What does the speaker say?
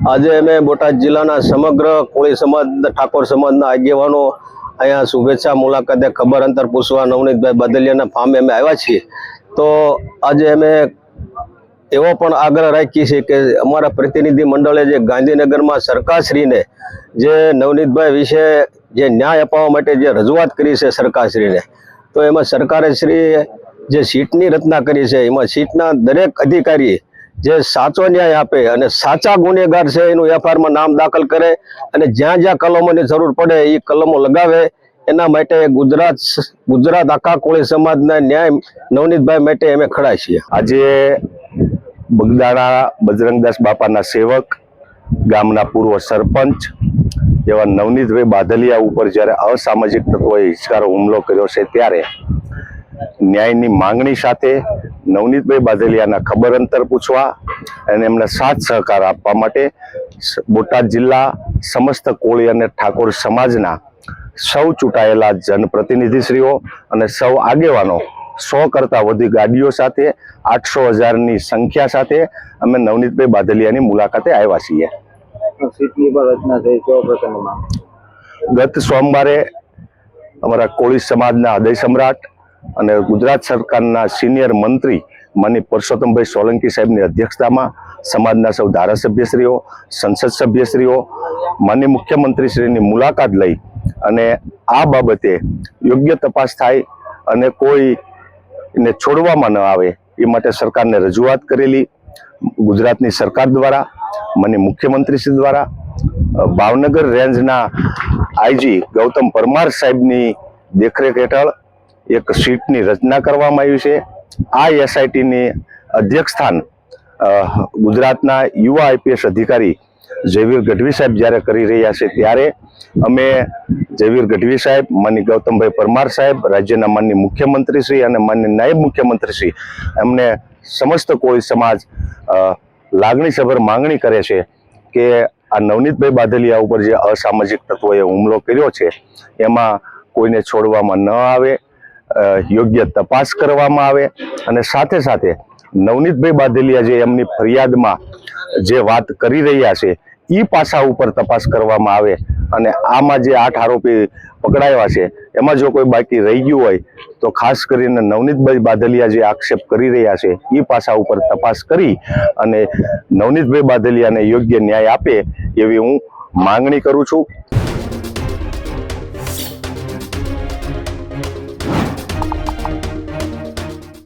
આજે અમે બોટાદ જિલ્લાના સમગ્ર કોળી સમાજ ઠાકોર સમાજના આગેવાનો અહીંયા શુભેચ્છા મુલાકાતે ખબર અંતર પૂછવા નવનીતભાઈ બાદલિયાના ફાર્મે અમે આવ્યા છીએ। તો આજે અમે એવો પણ આગ્રહ રાખીએ છીએ કે અમારા પ્રતિનિધિ મંડળે જે ગાંધીનગરમાં સરકારશ્રીને જે નવનીતભાઈ વિશે જે ન્યાય અપાવવા માટે જે રજૂઆત કરી છે સરકારશ્રીને, તો એમાં સરકારશ્રીએ જે સીટની રચના કરી છે એમાં સીટના દરેક અધિકારી જે સાચો ન્યાય આપે અને સાચા ગુનેગાર છે એનું એફઆઈઆરમાં નામ દાખલ કરે અને જ્યાં જ્યાં કલમોની જરૂર પડે એ કલમો લગાવે। એના માટે ગુજરાત આખા કોળી સમાજના ન્યાય નવનીતભાઈ માટે અમે ખડા છીએ। આજે બગદાણા બજરંગદાસ બાપાના સેવક, ગામના પૂર્વ સરપંચ એવા નવનીતભાઈ બાદલિયા ઉપર જ્યારે અસામાજિક તત્વોએ હિચકારો હુમલો કર્યો છે, ત્યારે ન્યાયની માંગણી સાથે નવનીતભાઈ બાદલિયાના ખબર અંતર પૂછવા અને એમને સાથ સહકાર આપવા માટે બોટાદ જિલ્લા સમસ્ત કોળી અને ઠાકોર સમાજના સૌ ચૂંટાયેલા જનપ્રતિનિધિશ્રીઓ અને સૌ આગેવાનો 100 કરતાં વધુ ગાડીઓ સાથે 800,000ની સંખ્યા સાથે અમે નવનીતભાઈ બાદલિયાની મુલાકાતે આવ્યા છીએ। ગત સોમવારે અમારા કોળી સમાજના હૃદય સમ્રાટ અને ગુજરાત સરકારના સિનિયર મંત્રી માનની પરસોત્તમભાઈ સોલંકી સાહેબની અધ્યક્ષતામાં સમાજના સૌ ધારાસભ્યશ્રીઓ, સંસદ સભ્યશ્રીઓ માનની મુખ્યમંત્રીશ્રીની મુલાકાત લઈ અને આ બાબતે યોગ્ય તપાસ થાય અને કોઈને છોડવામાં ન આવે એ માટે સરકારને રજૂઆત કરેલી। ગુજરાતની સરકાર દ્વારા, માનની મુખ્યમંત્રીશ્રી દ્વારા ભાવનગર રેન્જના આઈજી ગૌતમ પરમાર સાહેબની દેખરેખ હેઠળ એક સીટની રચના કરવામાં આવી છે। આ એસઆઈટીની અધ્યક્ષસ્થાન ગુજરાતના યુવા આઈપીએસ અધિકારી જયવીર ગઢવી સાહેબ જ્યારે કરી રહ્યા છે, ત્યારે અમે જયવીર ગઢવી સાહેબ, માનની ગૌતમભાઈ પરમાર સાહેબ, રાજ્યના માનની મુખ્યમંત્રીશ્રી અને માનની નાયબ મુખ્યમંત્રીશ્રી એમને સમસ્ત કોળી સમાજ લાગણીસભર માંગણી કરે છે કે આ નવનીતભાઈ બાદલિયા ઉપર જે અસામાજિક તત્વોએ હુમલો કર્યો છે એમાં કોઈને છોડવામાં ન આવે, યોગ્ય તપાસ કરવામાં આવે અને સાથે સાથે નવનીતભાઈ બાદલિયા જે એમની ફરિયાદમાં જે વાત કરી રહ્યા છે એ પાસા ઉપર તપાસ કરવામાં આવે અને આમાં જે 8 આરોપી પકડાયા છે એમાં જો કોઈ બાકી રહી ગયું હોય તો ખાસ કરીને નવનીતભાઈ બાદલિયા જે આક્ષેપ કરી રહ્યા છે એ પાસા ઉપર તપાસ કરી અને નવનીતભાઈ બાદલિયાને યોગ્ય ન્યાય આપે એવી હું માંગણી કરું છું।